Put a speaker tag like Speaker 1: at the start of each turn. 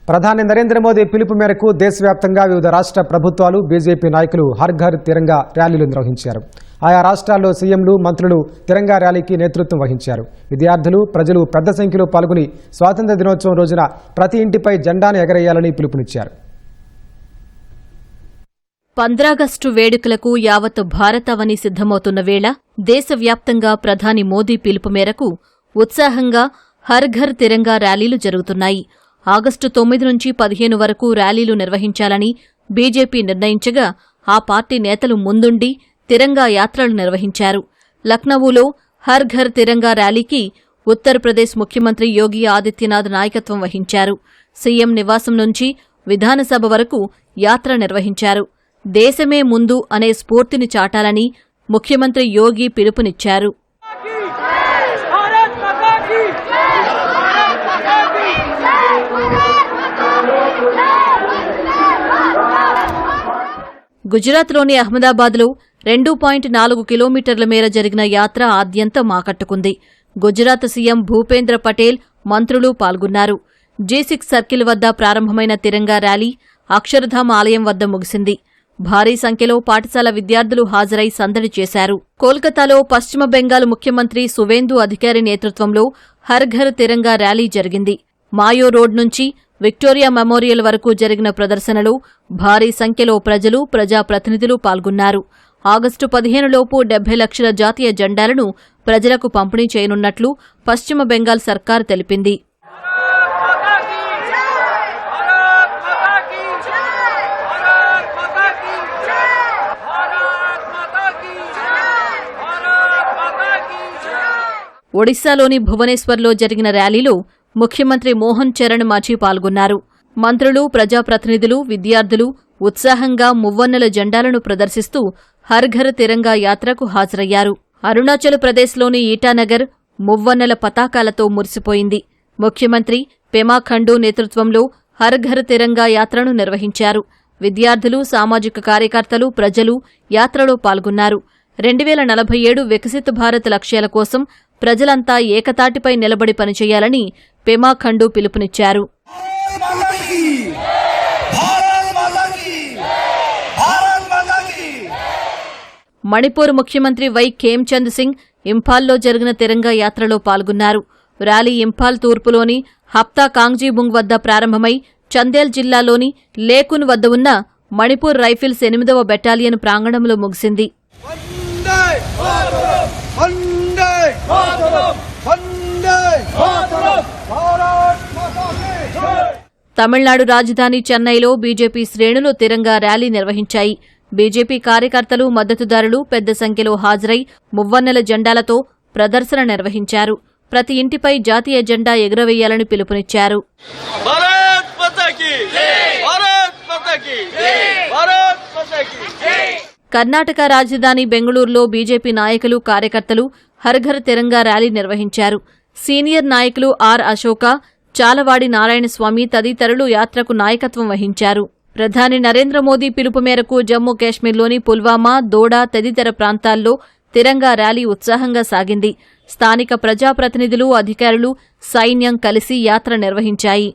Speaker 1: ప్రధాని నరేంద్ర మోదీ పిలుపు మేరకు దేశవ్యాప్తంగా వివిధ రాష్ట్ర ప్రభుత్వాలు బీజేపీ నాయకులు హర్ ఘర్ తిరంగా ర్యాలీలు నిర్వహించారు. ఆయా రాష్ట్రాల్లో సీఎంలు, మంత్రులు తిరంగా ర్యాలీకి నేతృత్వం వహించారు. విద్యార్థులు, ప్రజలు పెద్ద సంఖ్యలో పాల్గొని స్వాతంత్ర్య దినోత్సవం రోజున ప్రతి ఇంటిపై జెండాను ఎగరేయాలని పిలుపునిచ్చారు.
Speaker 2: 15 ఆగస్టు వేడుకలకు యావత్ భారతావని సిద్ధమవుతున్న వేళ దేశవ్యాప్తంగా ప్రధాని మోదీ పిలుపు మేరకు ఉత్సాహంగా హర్ ఘర్ తిరంగా ర్యాలీలు జరుగుతున్నాయి. ఆగస్టు 9 నుంచి 15 వరకు ర్యాలీలు నిర్వహించాలని బీజేపీ నిర్ణయించగా ఆ పార్టీ నేతలు ముందుండి తిరంగా యాత్రలు నిర్వహించారు. లక్నవూలో హర్ ఘర్ తిరంగా ర్యాలీకి ఉత్తరప్రదేశ్ ముఖ్యమంత్రి యోగి ఆదిత్యనాథ్ నాయకత్వం వహించారు. సీఎం నివాసం నుంచి విధానసభ వరకు యాత్ర నిర్వహించారు. దేశమే ముందు అనే స్ఫూర్తిని చాటాలని ముఖ్యమంత్రి యోగి పిలుపునిచ్చారు. గుజరాత్లోని అహ్మదాబాద్లో 2.4 కిలోమీటర్ల మేర జరిగిన యాత్ర ఆద్యంతం ఆకట్టుకుంది. గుజరాత్ సీఎం భూపేంద్ర పటేల్, మంత్రులు పాల్గొన్నారు. G6 సర్కిల్ వద్ద ప్రారంభమైన తిరంగా ర్యాలీ అక్షరధామ్ ఆలయం వద్ద ముగిసింది. భారీ సంఖ్యలో పాఠశాల విద్యార్థులు హాజరై సందడి చేశారు. కోల్కతాలో పశ్చిమ బెంగాల్ ముఖ్యమంత్రి సువేందు అధికారి నేతృత్వంలో హర్ ఘర్ తిరంగా ర్యాలీ జరిగింది. మాయో రోడ్ నుంచి విక్టోరియా మెమోరియల్ వరకు జరిగిన ప్రదర్శనలో భారీ సంఖ్యలో ప్రజలు, ప్రజాప్రతినిధులు పాల్గొన్నారు. ఆగస్టు 15 లోపు 70 లక్షల జాతీయ జెండాలను ప్రజలకు పంపిణీ చేయనున్నట్లు పశ్చిమ బెంగాల్ సర్కార్ తెలిపింది. ఒడిశాలోని భువనేశ్వర్లో జరిగిన ర్యాలీలో ముఖ్యమంత్రి మోహన్ చరణ్ మాఝీ పాల్గొన్నారు. మంత్రులు, ప్రజాప్రతినిధులు, విద్యార్థులు ఉత్సాహంగా మువ్వన్నెల జెండాలను ప్రదర్శిస్తూ హర్ ఘర్ తిరంగా యాత్రకు హాజరయ్యారు. అరుణాచల్ ప్రదేశ్లోని ఈటానగర్ మువ్వన్నెల పతాకాలతో మురిసిపోయింది. ముఖ్యమంత్రి పెమా ఖండూ నేతృత్వంలో హర్ ఘర్ తిరంగా యాత్రను నిర్వహించారు. విద్యార్థులు, సామాజిక కార్యకర్తలు, ప్రజలు యాత్రలో పాల్గొన్నారు. 2047 వికసిత్ భారత్ లక్ష్యాల కోసం ప్రజలంతా ఏకతాటిపై నిలబడి పనిచేయాలని పెమా ఖండూ పిలుపునిచ్చారు. మణిపూర్ ముఖ్యమంత్రి వై ఖేమ్చంద్ సింగ్ ఇంఫాల్లో జరిగిన తిరంగా యాత్రలో పాల్గొన్నారు. ర్యాలీ ఇంఫాల్ తూర్పులోని హప్తా కాంగ్జీబుంగ్ వద్ద ప్రారంభమై చందేల్ జిల్లాలోని లేకున్ వద్ద ఉన్న మణిపూర్ రైఫిల్స్ 8వ బెటాలియన్ ప్రాంగణంలో ముగిసింది. తమిళనాడు రాజధాని చెన్నైలో బీజేపీ శ్రేణులు తిరంగా ర్యాలీ నిర్వహించాయి. బీజేపీ కార్యకర్తలు, మద్దతుదారులు పెద్ద సంఖ్యలో హాజరై మువ్వన్నెల జెండాలతో ప్రదర్శన నిర్వహించారు. ప్రతి ఇంటిపై జాతీయ జెండా ఎగురవేయాలని పిలుపునిచ్చారు. కర్ణాటక రాజధాని బెంగళూరులో బీజేపీ నాయకులు, కార్యకర్తలు హర్ ఘర్ తిరంగా ర్యాలీ నిర్వహించారు. సీనియర్ నాయకులు ఆర్ అశోక, చాలవాడి నారాయణస్వామి తదితరులు యాత్రకు నాయకత్వం వహించారు. ప్రధాని నరేంద్ర మోదీ పిలుపు మేరకు జమ్మూ కాశ్మీర్లోని పుల్వామా, దోడా తదితర ప్రాంతాల్లో తిరంగా ర్యాలీ ఉత్సాహంగా సాగింది. స్థానిక ప్రజాప్రతినిధులు, అధికారులు, సైన్యం కలిసి యాత్ర నిర్వహించాయి.